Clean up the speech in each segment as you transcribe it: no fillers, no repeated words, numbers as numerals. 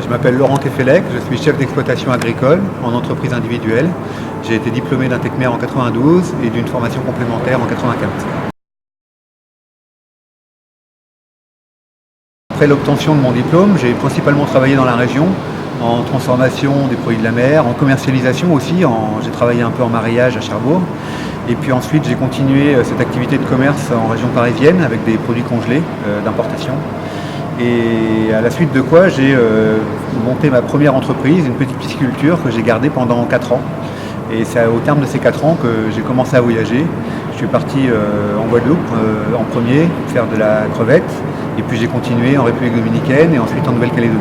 Je m'appelle Laurent Tefelec, je suis chef d'exploitation agricole en entreprise individuelle. J'ai été diplômé d'un TECMER en 92 et d'une formation complémentaire en 95. Après l'obtention de mon diplôme, j'ai principalement travaillé dans la région, en transformation des produits de la mer, en commercialisation aussi, j'ai travaillé un peu en mareyage à Cherbourg. Et puis ensuite j'ai continué cette activité de commerce en région parisienne avec des produits congelés d'importation. Et à la suite de quoi j'ai monté ma première entreprise, une petite pisciculture que j'ai gardée pendant 4 ans. Et c'est au terme de ces 4 ans que j'ai commencé à voyager. Je suis parti en Guadeloupe en premier, faire de la crevette. Et puis j'ai continué en République dominicaine et ensuite en Nouvelle-Calédonie.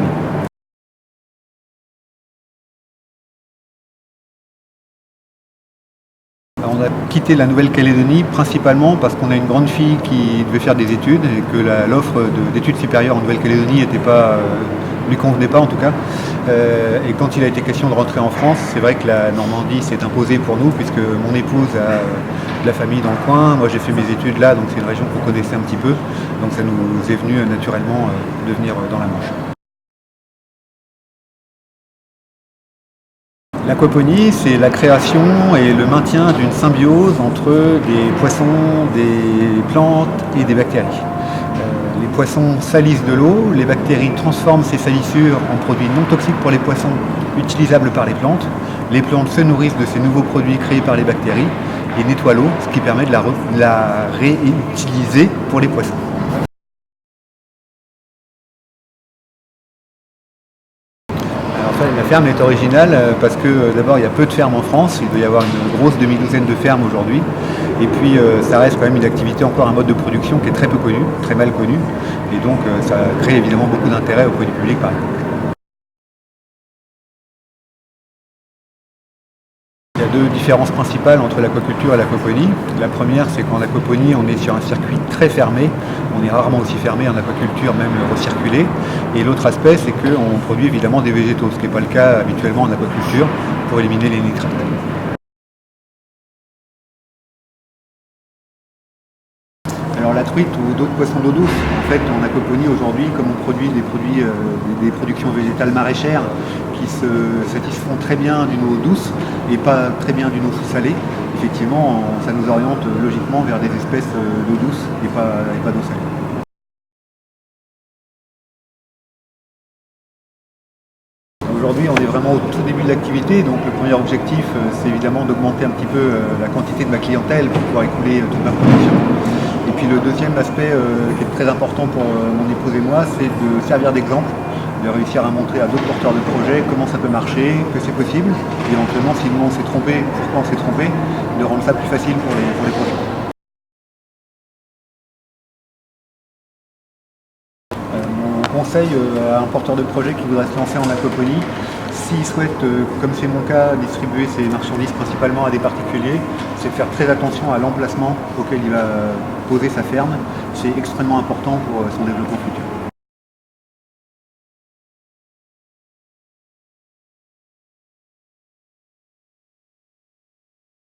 On a quitté la Nouvelle-Calédonie principalement parce qu'on a une grande fille qui devait faire des études et que l'offre d'études supérieures en Nouvelle-Calédonie lui convenait pas en tout cas. Et quand il a été question de rentrer en France, c'est vrai que la Normandie s'est imposée pour nous puisque mon épouse a de la famille dans le coin. Moi j'ai fait mes études là, donc c'est une région qu'on connaissait un petit peu. Donc ça nous est venu naturellement de venir dans la Manche. L'aquaponie, c'est la création et le maintien d'une symbiose entre des poissons, des plantes et des bactéries. Les poissons salissent de l'eau, les bactéries transforment ces salissures en produits non toxiques pour les poissons, utilisables par les plantes. Les plantes se nourrissent de ces nouveaux produits créés par les bactéries et nettoient l'eau, ce qui permet de la réutiliser pour les poissons. La ferme est originale parce que d'abord il y a peu de fermes en France, il doit y avoir une grosse demi-douzaine de fermes aujourd'hui. Et puis ça reste quand même une activité, encore un mode de production qui est très peu connu, très mal connu. Et donc ça crée évidemment beaucoup d'intérêt auprès du public par exemple. Il y a deux différences principales entre l'aquaculture et l'aquaponie. La première, c'est qu'en aquaponie, on est sur un circuit très fermé. On est rarement aussi fermé en aquaculture, même recirculé. Et l'autre aspect, c'est qu'on produit évidemment des végétaux, ce qui n'est pas le cas habituellement en aquaculture, pour éliminer les nitrates. Alors la truite ou d'autres poissons d'eau douce, en fait en aquaponie aujourd'hui, comme on produit des productions végétales maraîchères qui se satisfont très bien d'une eau douce et pas très bien d'une eau salée, effectivement ça nous oriente logiquement vers des espèces d'eau douce et pas d'eau salée. Aujourd'hui, on est vraiment au tout début de l'activité, donc le premier objectif, c'est évidemment d'augmenter un petit peu la quantité de ma clientèle pour pouvoir écouler toute ma production. Et puis le deuxième aspect qui est très important pour mon épouse et moi, c'est de servir d'exemple, de réussir à montrer à d'autres porteurs de projets comment ça peut marcher, que c'est possible, et éventuellement si nous on s'est trompé, pourquoi on s'est trompé, de rendre ça plus facile pour les projets. Mon conseil à un porteur de projet qui voudrait se lancer en aquaponie, s'il souhaite, comme c'est mon cas, distribuer ses marchandises principalement à des particuliers, c'est de faire très attention à l'emplacement auquel il va poser sa ferme. C'est extrêmement important pour son développement futur.